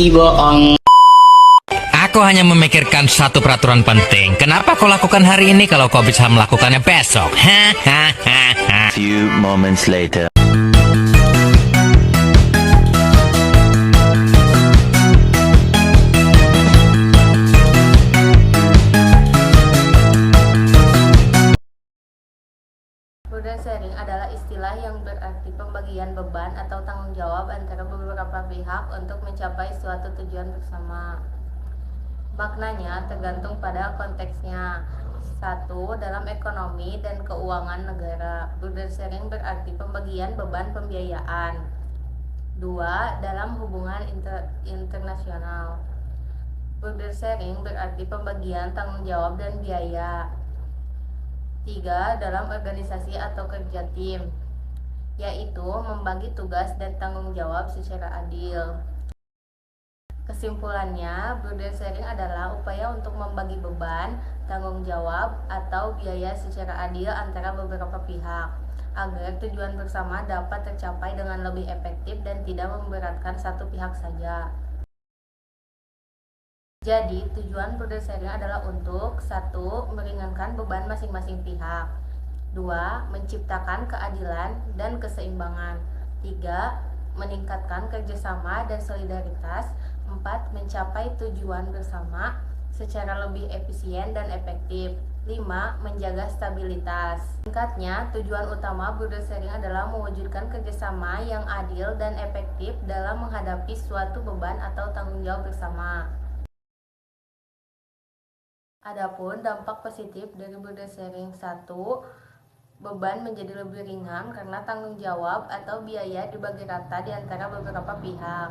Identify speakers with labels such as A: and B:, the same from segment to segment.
A: bohong.
B: Aku hanya memikirkan satu peraturan penting. Kenapa kau lakukan hari ini kalau kau bisa melakukannya besok? Hahaha.
C: Few moments later.
D: Burden sharing adalah istilah yang berarti pembagian beban atau tanggung jawab antara beberapa pihak untuk mencapai suatu tujuan bersama. Maknanya tergantung pada konteksnya. 1. Dalam ekonomi dan keuangan negara, burden sharing berarti pembagian beban pembiayaan. 2. Dalam hubungan internasional, burden sharing berarti pembagian tanggung jawab dan biaya. 3. Dalam organisasi atau kerja tim, yaitu membagi tugas dan tanggung jawab secara adil. Kesimpulannya, burden sharing adalah upaya untuk membagi beban, tanggung jawab, atau biaya secara adil antara beberapa pihak, agar tujuan bersama dapat tercapai dengan lebih efektif dan tidak memberatkan satu pihak saja. Jadi, tujuan burden sharing adalah untuk 1. Meringankan beban masing-masing pihak. 2. Menciptakan keadilan dan keseimbangan. 3. Meningkatkan kerjasama dan solidaritas. 4. Mencapai tujuan bersama secara lebih efisien dan efektif. 5. Menjaga stabilitas. Singkatnya, tujuan utama burden sharing adalah mewujudkan kerjasama yang adil dan efektif dalam menghadapi suatu beban atau tanggung jawab bersama. Adapun dampak positif dari burden sharing: 1. Beban menjadi lebih ringan karena tanggung jawab atau biaya dibagi rata di antara beberapa pihak.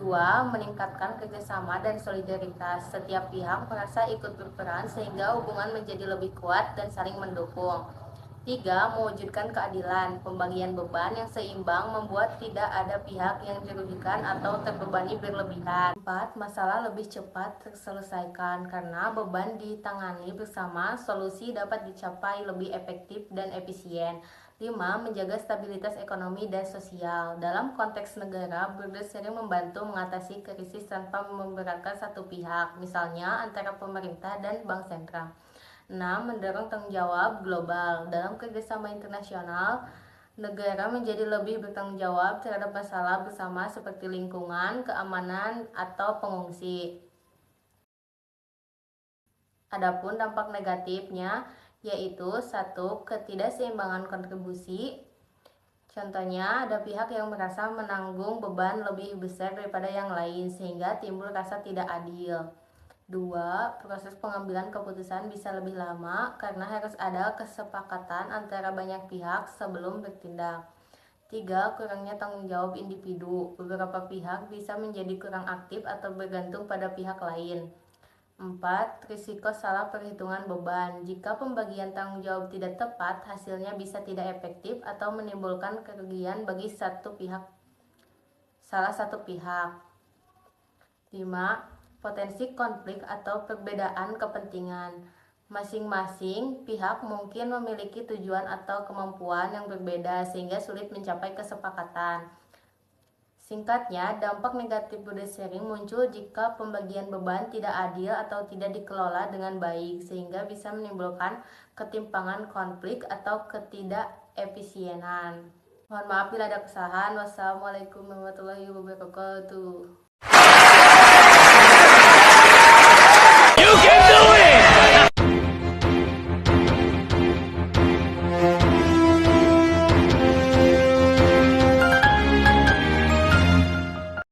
D: 2. Meningkatkan kerjasama dan solidaritas. Setiap pihak merasa ikut berperan sehingga hubungan menjadi lebih kuat dan saling mendukung. 3. Mewujudkan keadilan. Pembagian beban yang seimbang membuat tidak ada pihak yang dirugikan atau terbebani berlebihan. 4. Masalah lebih cepat terselesaikan karena beban ditangani bersama, solusi dapat dicapai lebih efektif dan efisien. 5. Menjaga stabilitas ekonomi dan sosial. Dalam konteks negara, burden sharing membantu mengatasi krisis tanpa memberatkan satu pihak, misalnya antara pemerintah dan bank sentral. 6. Mendorong tanggung jawab global. Dalam kerjasama internasional, negara menjadi lebih bertanggung jawab terhadap masalah bersama seperti lingkungan, keamanan, atau pengungsi. Adapun dampak negatifnya yaitu 1. Ketidakseimbangan kontribusi. Contohnya, ada pihak yang merasa menanggung beban lebih besar daripada yang lain sehingga timbul rasa tidak adil. 2. Proses pengambilan keputusan bisa lebih lama karena harus ada kesepakatan antara banyak pihak sebelum bertindak. 3. Kurangnya tanggung jawab individu. Beberapa pihak bisa menjadi kurang aktif atau bergantung pada pihak lain. 4. Risiko salah perhitungan beban. Jika pembagian tanggung jawab tidak tepat, hasilnya bisa tidak efektif atau menimbulkan kerugian bagi salah satu pihak. 5. Potensi konflik atau perbedaan kepentingan. Masing-masing pihak mungkin memiliki tujuan atau kemampuan yang berbeda sehingga sulit mencapai kesepakatan. Singkatnya, dampak negatif burden sharing muncul jika pembagian beban tidak adil atau tidak dikelola dengan baik sehingga bisa menimbulkan ketimpangan konflik atau ketidakefisienan. Mohon maaf bila ada kesalahan. Wassalamualaikum warahmatullahi wabarakatuh.